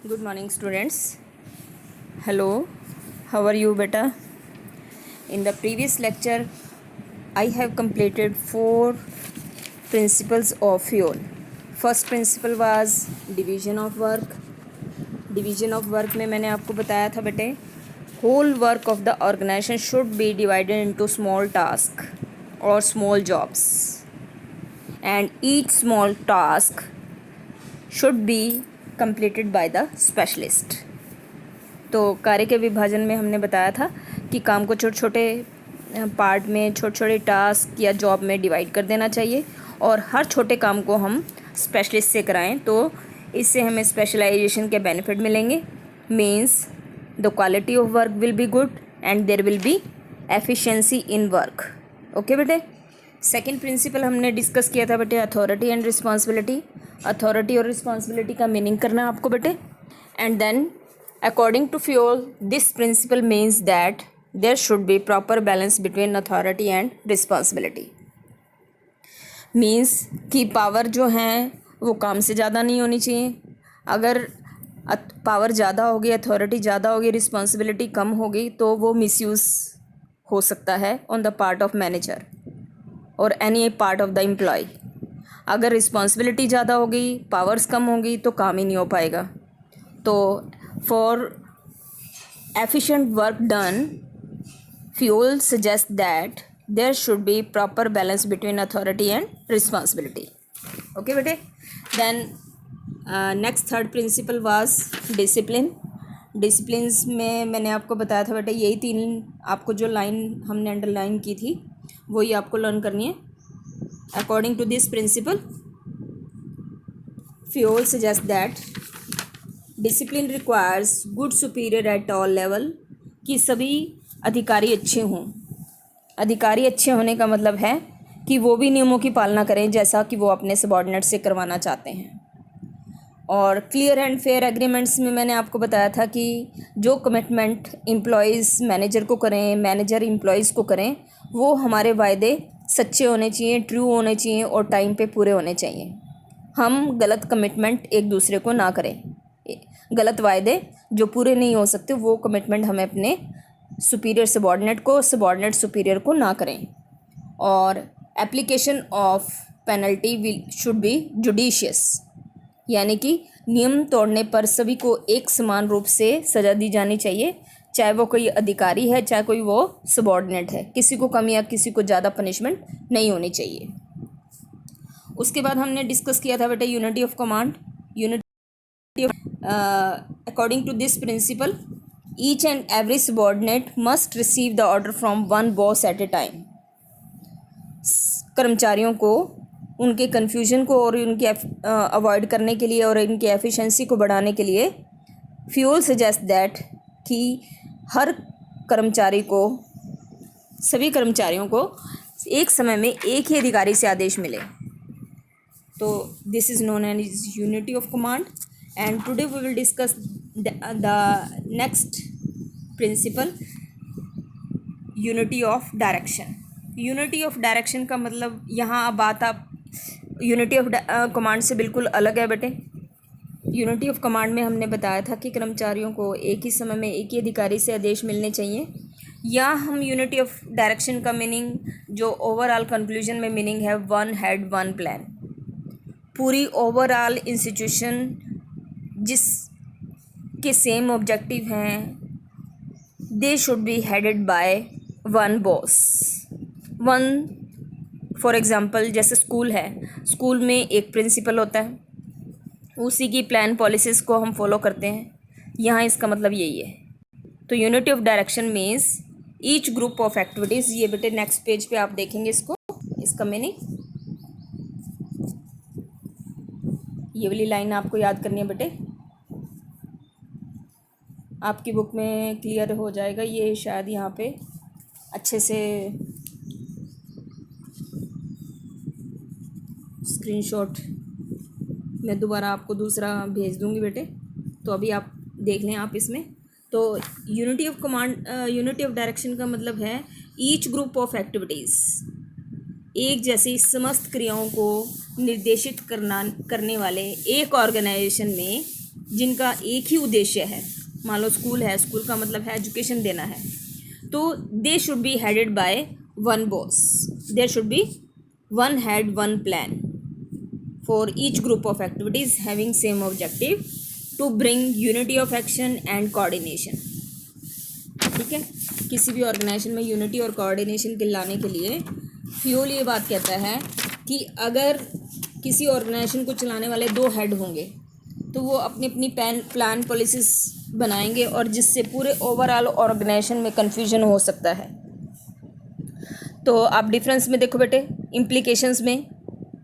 Good morning, students. Hello, how are you, beta? In the previous lecture, I have completed 4 principles of fuel. First principle was division of work. Division of work में मैंने आपको बताया था बेटे, whole work of the organization should be divided into small tasks or small jobs, and each small task should be completed by the specialist. तो कार्य के विभाजन में हमने बताया था कि काम को छोटे छोटे पार्ट में, छोटे छोटे टास्क या जॉब में डिवाइड कर देना चाहिए और हर छोटे काम को हम स्पेशलिस्ट से कराएं तो इससे हमें स्पेशलाइजेशन के बेनिफिट मिलेंगे. Means the quality of work will be good and there will be efficiency in work. Okay बेटे. सेकंड प्रिंसिपल हमने डिस्कस किया था बेटे, अथॉरिटी एंड रिस्पॉन्सिबिलिटी. अथॉरिटी और रिस्पॉन्सिबिलिटी का मीनिंग करना आपको बेटे. And then according to Fayol, this principle means that there should be proper balance between authority and responsibility. Means कि पावर जो हैं वो काम से ज़्यादा नहीं होनी चाहिए. अगर पावर ज़्यादा होगी, अथॉरिटी ज़्यादा होगी, रिस्पॉन्सिबिलिटी कम होगी तो वो मिसयूज़ हो सकता है on the part of manager और any part of the employee. अगर रिस्पॉन्सिबिलिटी ज़्यादा होगी, पावर्स कम होगी तो काम ही नहीं हो पाएगा. तो for efficient work done, Fayol suggests that there should be proper balance between authority and responsibility. Okay बेटे. Then next third principle was discipline. Disciplines में मैंने आपको बताया था बेटे, यही 3 आपको जो लाइन हमने अंडरलाइन की थी वही आपको लर्न करनी है. According to this principle, Fayol suggests that discipline requires good superior at all level. कि सभी अधिकारी अच्छे हों. अधिकारी अच्छे होने का मतलब है कि वो भी नियमों की पालना करें जैसा कि वो अपने सबॉर्डिनेट से करवाना चाहते हैं. और क्लियर एंड फेयर एग्रीमेंट्स में मैंने आपको बताया था कि जो कमिटमेंट एम्प्लॉयज़ मैनेजर को करें, मैनेजर एम्प्लॉयज़ को करें, वो हमारे वायदे सच्चे होने चाहिए, ट्रू होने चाहिए और टाइम पे पूरे होने चाहिए. हम गलत कमिटमेंट एक दूसरे को ना करें. गलत वायदे जो पूरे नहीं हो सकते वो कमिटमेंट हमें अपने सुपीरियर सबॉर्डिनेट को, सबॉर्डिनेट सुपीरियर को ना करें. और application of penalty should be judicious. यानी कि नियम तोड़ने पर सभी को एक समान रूप से सज़ा दी जानी चाहिए, चाहे वो कोई अधिकारी है, चाहे कोई वो सबॉर्डिनेट है. किसी को कम या किसी को ज़्यादा पनिशमेंट नहीं होनी चाहिए. उसके बाद हमने डिस्कस किया था बेटा unity of command. According to this principle, each and every subordinate must receive the order from one boss at a time. कर्मचारियों को उनके कन्फ्यूजन को और उनकी अवॉइड करने के लिए और इनकी एफिशिएंसी को बढ़ाने के लिए Fayol सजेस्ट दैट कि हर कर्मचारी को, सभी कर्मचारियों को एक समय में एक ही अधिकारी से आदेश मिले. तो this is known as unity of command. And today we will discuss the next principle, unity of direction. Unity of direction का मतलब यहाँ अब बात आप यूनिटी ऑफ कमांड से बिल्कुल अलग है बेटे. यूनिटी ऑफ कमांड में हमने बताया था कि कर्मचारियों को एक ही समय में एक ही अधिकारी से आदेश मिलने चाहिए. या हम यूनिटी ऑफ डायरेक्शन का मीनिंग जो ओवरऑल कंक्लूजन में मीनिंग है, वन हेड वन प्लान. पूरी ओवरऑल इंस्टीट्यूशन जिस के सेम ऑब्जेक्टिव हैं, दे should be headed by one boss. One for example जैसे स्कूल है, स्कूल में एक प्रिंसिपल होता है, उसी की प्लान पॉलिसीज़ को हम फॉलो करते हैं. यहाँ इसका मतलब यही है. तो unity of direction means each group of activities. ये बेटे नेक्स्ट पेज पे आप देखेंगे इसको, इसका मीनिंग. ये वाली लाइन आपको याद करनी है बेटे, आपकी बुक में क्लियर हो जाएगा. ये शायद यहाँ पे अच्छे से स्क्रीनशॉट मैं दोबारा आपको दूसरा भेज दूँगी बेटे, तो अभी आप देख लें आप इसमें. तो unity of command, unity of direction का मतलब है ईच ग्रुप ऑफ एक्टिविटीज़, एक जैसी समस्त क्रियाओं को निर्देशित करने वाले एक ऑर्गेनाइजेशन में जिनका एक ही उद्देश्य है, मान लो स्कूल है, स्कूल का मतलब है एजुकेशन देना है, तो they should be headed by one boss, there should be one head one plan for each group of activities having same objective to bring unity of action and coordination. ठीक है, किसी भी ऑर्गेनाइजेशन में unity और coordination के लाने के लिए फ्यूल ये बात कहता है कि अगर किसी ऑर्गेनाइजेशन को चलाने वाले 2 हेड होंगे तो वो अपनी अपनी प्लान पॉलिसीज बनाएंगे और जिससे पूरे ओवरऑल ऑर्गेनाइजेशन में कन्फ्यूजन हो सकता है। तो आप डिफरेंस में देखो बेटे, इम्प्लीकेशंस में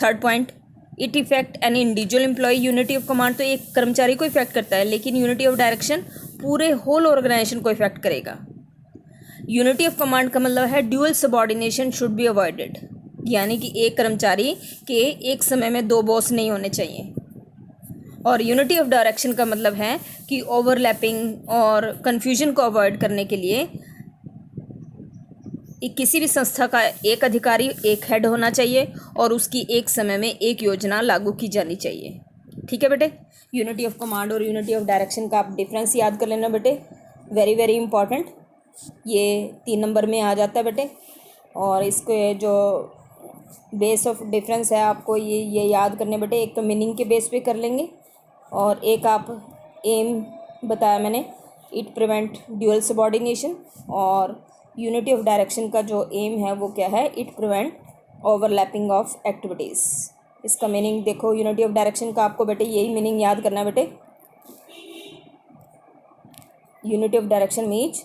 3rd point, it effect an individual employ, unity of command तो एक कर्मचारी को इफेक्ट करता है, लेकिन यूनिटी ऑफ डायरेक्शन पूरे होल ऑर्गेनाइजेशन को इफेक्ट करेगा। यूनिटी ऑफ कमांड का मतलब है dual subordination should be avoided, यानी कि एक कर्मचारी के एक समय में 2 बॉस नहीं होने चाहिए। और यूनिटी ऑफ डायरेक्शन का मतलब है कि ओवरलैपिंग और कन्फ्यूजन को अवॉइड करने के लिए किसी भी संस्था का एक अधिकारी, एक हेड होना चाहिए और उसकी एक समय में एक योजना लागू की जानी चाहिए। ठीक है बेटे, यूनिटी ऑफ कमांड और यूनिटी ऑफ डायरेक्शन का आप डिफरेंस याद कर लेना बेटे, वेरी वेरी इंपॉर्टेंट। ये 3 नंबर में आ जाता है बेटे, और इसके जो बेस ऑफ डिफरेंस है आपको ये याद करने बेटे। एक तो मीनिंग के बेस पे कर लेंगे और एक आप एम बताया मैंने, इट प्रिवेंट ड्यूअल सबऑर्डिनेशन, और यूनिटी ऑफ डायरेक्शन का जो एम है वो क्या है, it prevent overlapping of activities. इसका मीनिंग देखो, यूनिटी ऑफ डायरेक्शन का आपको बेटे यही मीनिंग याद करना है बेटे। Unity of direction means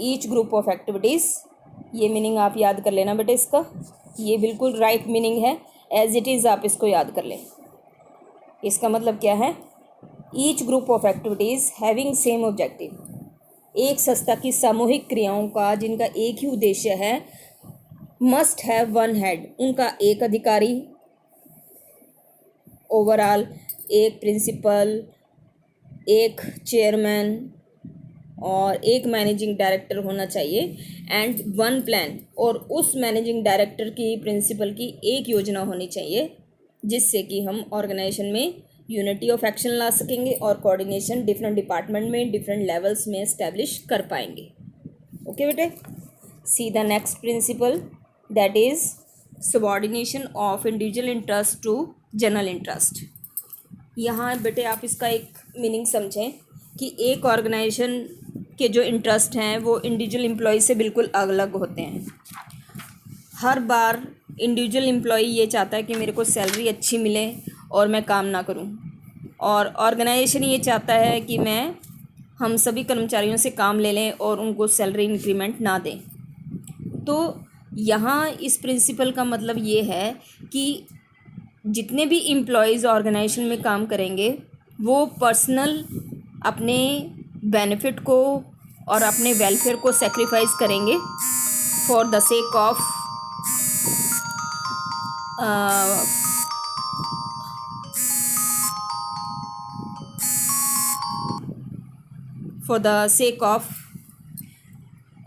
each group of activities, ये मीनिंग आप याद कर लेना बेटे। इसका ये बिल्कुल राइट मीनिंग है, एज इट इज़ आप इसको याद कर लें। इसका मतलब क्या है, each group of activities having same objective, एक संस्था की सामूहिक क्रियाओं का जिनका एक ही उद्देश्य है, मस्ट हैव वन हेड, उनका एक अधिकारी, ओवरऑल एक प्रिंसिपल, एक चेयरमैन और एक मैनेजिंग डायरेक्टर होना चाहिए, एंड वन प्लान, और उस मैनेजिंग डायरेक्टर की, प्रिंसिपल की एक योजना होनी चाहिए जिससे कि हम ऑर्गेनाइजेशन में यूनिटी ऑफ एक्शन ला सकेंगे और कोऑर्डिनेशन डिफरेंट डिपार्टमेंट में, डिफरेंट लेवल्स में एस्टेब्लिश कर पाएंगे। ओके बेटे, see the next principle, that is subordination of individual interest to general interest. यहाँ बेटे आप इसका एक मीनिंग समझें कि एक ऑर्गेनाइजेशन के जो इंटरेस्ट हैं वो इंडिविजुअल एम्प्लॉय से बिल्कुल अलग होते हैं। हर बार इंडिविजुअल एम्प्लॉय ये चाहता है कि मेरे को सैलरी अच्छी मिले और मैं काम ना करूं, और ऑर्गेनाइजेशन ये चाहता है कि हम सभी कर्मचारियों से काम ले लें और उनको सैलरी इंक्रीमेंट ना दें। तो यहाँ इस प्रिंसिपल का मतलब ये है कि जितने भी एम्प्लॉयज़ ऑर्गेनाइजेशन में काम करेंगे वो पर्सनल अपने बेनिफिट को और अपने वेलफेयर को सेक्रीफाइस करेंगे for the sake of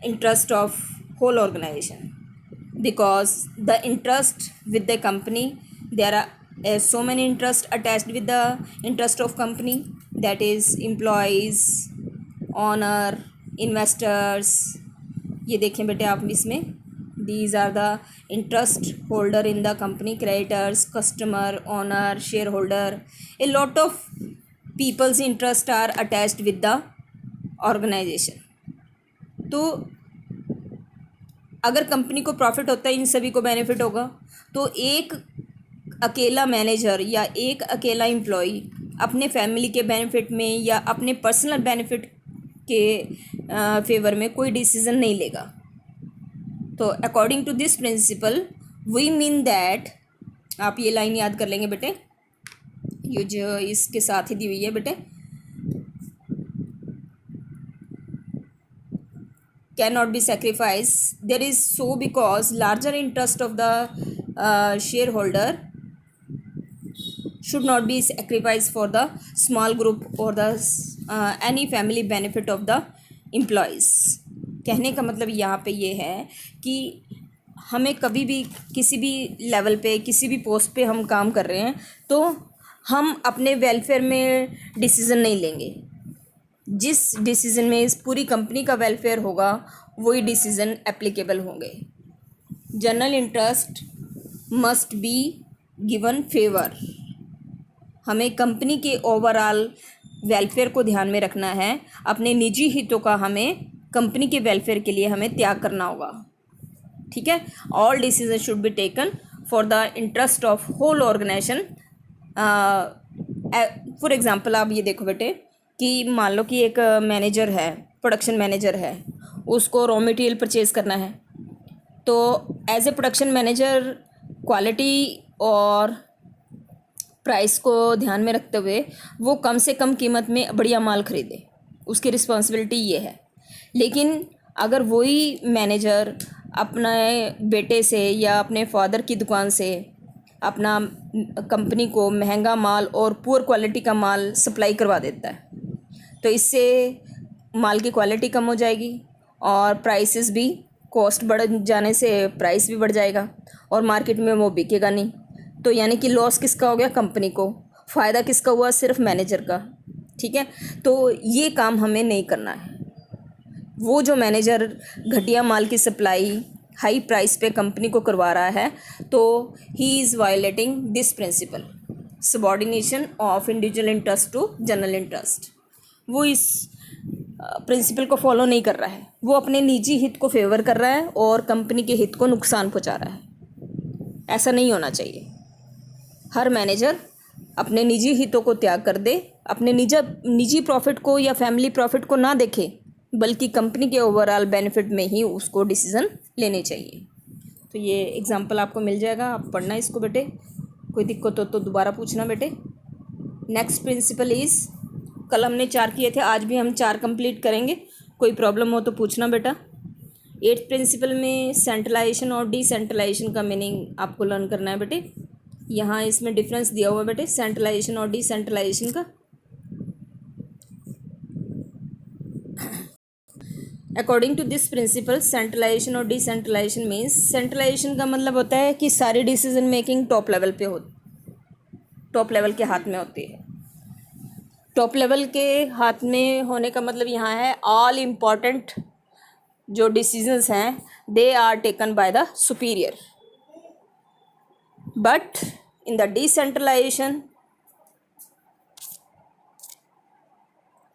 interest of whole organization, because the interest with the company, there are so many interest attached with the interest of company, that is employees, owner, investors। ये देखें बेटे आप इसमें, these are the interest holder in the company, creditors, customer, owner, shareholder, a lot of people's interest are attached with the organization। तो अगर company को profit होता है, इन सभी को बेनिफिट होगा। तो एक अकेला मैनेजर या एक अकेला एम्प्लॉई अपने फैमिली के बेनिफिट में या अपने पर्सनल बेनिफिट के फेवर में कोई डिसीज़न नहीं लेगा। तो according to this principle we mean that, आप ये लाइन याद कर लेंगे बेटे, ये जो इसके साथ ही दी हुई है बेटे, cannot be sacrificed, there is so because larger interest of the shareholder should not be sacrificed for the small group or the any family benefit of the employees। कहने का मतलब यहाँ पे ये है कि हमें कभी भी किसी भी लेवल पे, किसी भी पोस्ट पे हम काम कर रहे हैं तो हम अपने वेलफेयर में डिसीज़न नहीं लेंगे। जिस डिसीज़न में इस पूरी कंपनी का वेलफेयर होगा वही डिसीज़न एप्लीकेबल होंगे। General interest must be given favour. हमें कंपनी के ओवरऑल वेलफेयर को ध्यान में रखना है, अपने निजी हितों का हमें कंपनी के वेलफेयर के लिए हमें त्याग करना होगा। ठीक है, all decision should be taken for the interest of whole organisation. For example आप ये देखो बेटे कि मान लो कि एक मैनेजर है, प्रोडक्शन मैनेजर है, उसको रॉ मटेरियल परचेज़ करना है, तो as a production manager quality और प्राइस को ध्यान में रखते हुए वो कम से कम कीमत में बढ़िया माल खरीदे, उसकी रिस्पॉन्सिबिलिटी ये है। लेकिन अगर वही मैनेजर अपने बेटे से या अपने फादर की दुकान से अपना कंपनी को महंगा माल और पुअर क्वालिटी का माल सप्लाई करवा देता है, तो इससे माल की क्वालिटी कम हो जाएगी और प्राइसेस भी, कॉस्ट बढ़ जाने से प्राइस भी बढ़ जाएगा और मार्केट में वो बिकेगा नहीं। तो यानी कि लॉस किसका हो गया? कंपनी को। फ़ायदा किसका हुआ? सिर्फ मैनेजर का। ठीक है, तो ये काम हमें नहीं करना है। वो जो मैनेजर घटिया माल की सप्लाई हाई प्राइस पे कंपनी को करवा रहा है, तो he is violating this principle, subordination of individual interest to general interest. वो इस प्रिंसिपल को फॉलो नहीं कर रहा है, वो अपने निजी हित को फेवर कर रहा है और कंपनी के हित को नुकसान पहुंचा रहा है। ऐसा नहीं होना चाहिए। हर मैनेजर अपने निजी हितों को त्याग कर दे, अपने निजी प्रॉफिट को या फैमिली प्रॉफिट को ना देखे, बल्कि कंपनी के ओवरऑल बेनिफिट में ही उसको डिसीज़न लेने चाहिए। तो ये एग्जांपल आपको मिल जाएगा, आप पढ़ना इसको बेटे। कोई दिक्कत हो तो दोबारा पूछना बेटे। नेक्स्ट प्रिंसिपल इज़, कल हमने 4 किए थे, आज भी हम 4 कंप्लीट करेंगे। कोई प्रॉब्लम हो तो पूछना बेटा। 8th प्रिंसिपल में सेंट्रलाइजेशन और डिसेंट्रलाइजेशन का मीनिंग आपको लर्न करना है बेटे। यहाँ इसमें डिफरेंस दिया हुआ है बेटे सेंट्रलाइजेशन और डिसेंट्रलाइजेशन का। According to this principle, centralisation और डिसेंट्रलाइजेशन मीन्स, सेंट्रलाइजेशन का मतलब होता है कि सारी डिसीजन मेकिंग टॉप लेवल पे हो, टॉप लेवल के हाथ में होती है। टॉप लेवल के हाथ में होने का मतलब यहाँ है ऑल इम्पॉर्टेंट जो डिसीजंस हैं they are taken by the superior. But in the decentralization